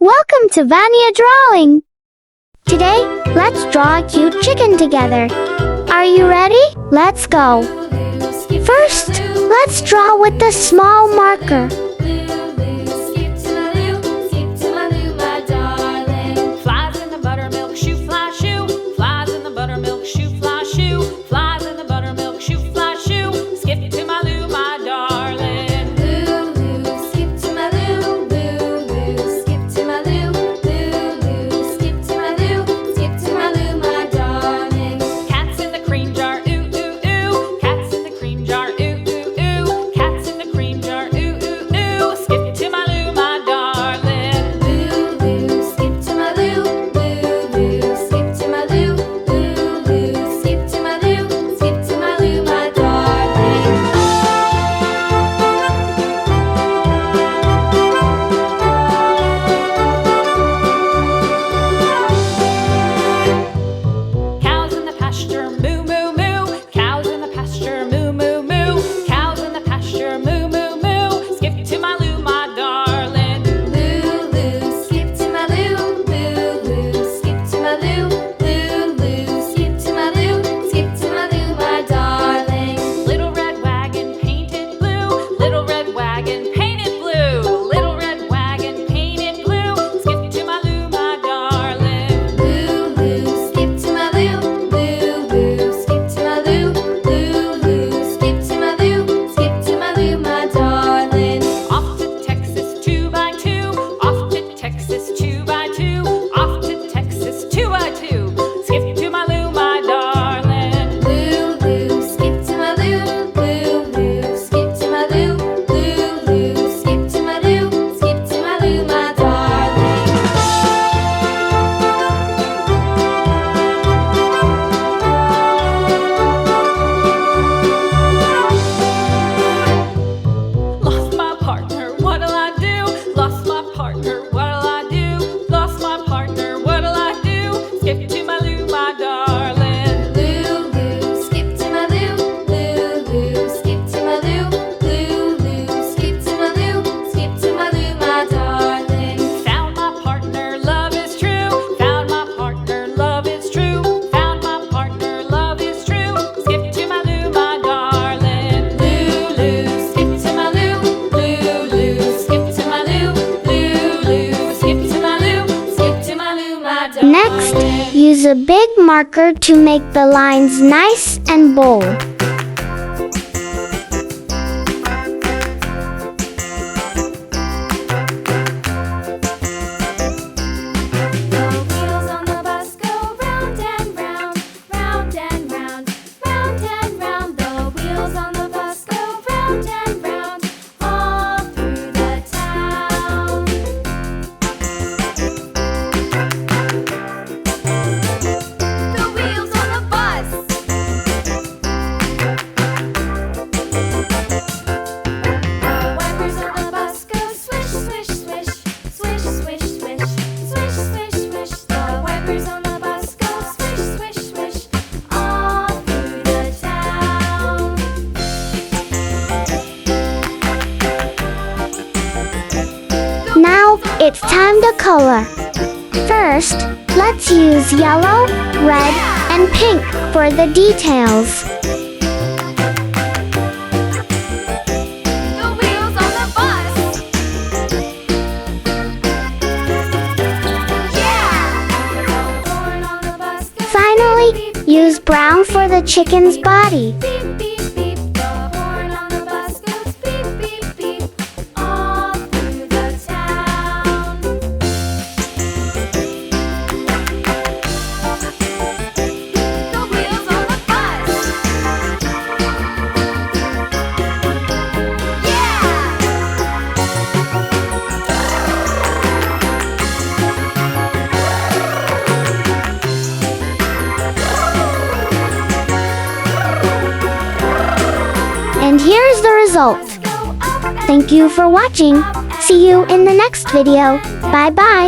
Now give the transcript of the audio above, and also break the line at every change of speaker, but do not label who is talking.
Welcome to Vania Drawing! Today, let's draw a cute chicken together. Are you ready? Let's go! First, let's draw with the small marker.
Flies in the buttermilk shoe, fly shoe. Flies in the buttermilk shoe, fly shoe. Flies in the buttermilk shoe, fly shoe. Skip to my Lou, my darling. Lou, skip to my Lou. Lou, skip to my Lou. Lou, skip to my Lou. Skip to my Lou, my darling. Cats in the cream jar, ooh, ooh, ooh. Cats in the cream jar, ooh, ooh, ooh. Cats in the cream jar, ooh, ooh, ooh. Skip to my Lou, my darling. Lou, skip to my Lou. Lou, skip to my Lou. Lou, skip to my Lou. Skip to my Lou, my darling. Cows in the pasture, moo, moo, moo. Cows in the pasture, moo, moo, moo. Cows in the pasture, moo, moo, moo. Skip to my Lou, my darling. Lou, skip to my Lou. Lou, skip to my Lou. Lou, skip to my Lou. Skip to my Lou, my darling. Little red wagon painted blue. Little red wagon painted blue. Little red wagon painted blue. Skip to my Lou, my darling. Lou, skip to my Lou. Lou, skip to my Lou. Lou, skip to my Lou. Skip to my Lou, my darling. Off to Texas 2x2. Off to Texas 2x2. Off to Texas 2x2. Skip to my Lou, my darling. Lou, skip to my Lou. Lou, skip to my Lou. Lou, skip to my Lou. Skip to my Lou, my darling. Lost my partner, what'll I do? Lost my partner, what'll I do? Lost my partner, what'll I do? Skip to my Lou, my darling. Lou, skip to my Lou. Lou, skip to my Lou. Lou, skip to my Lou. Skip to my Lou, my darling. Found my partner, love is true. Found my partner, love is true. Found my partner, love is true. Skip to my Lou, my darling. Lou, skip to my Lou. Lou, skip to my Lou. Lou, skip to my Lou. Skip to my Lou, my darling.
Next, use a big marker to make the lines nice and bold.
The wheels on the bus go round and round, round and round, round and round. The wheels on the bus go round and round, all through the town. The wheels on the bus. The wipers on the bus go swish, swish, swish, swish, swish, swish, swish, swish, swish. The wipers on the bus go swish, swish, swish, all through the town.
Now, it's time to color. First, let's use yellow, red, and pink for the details.
The wheels on the bus. Yeah! The horn on the bus goes
Finally, use brown for the chicken's body.
beep, beep, beep. The horn on the bus goes beep, beep, beep, all through the town. The wheels on the bus.
And here's the result.
Go up and
Thank you for watching. See you in the next video. Bye bye.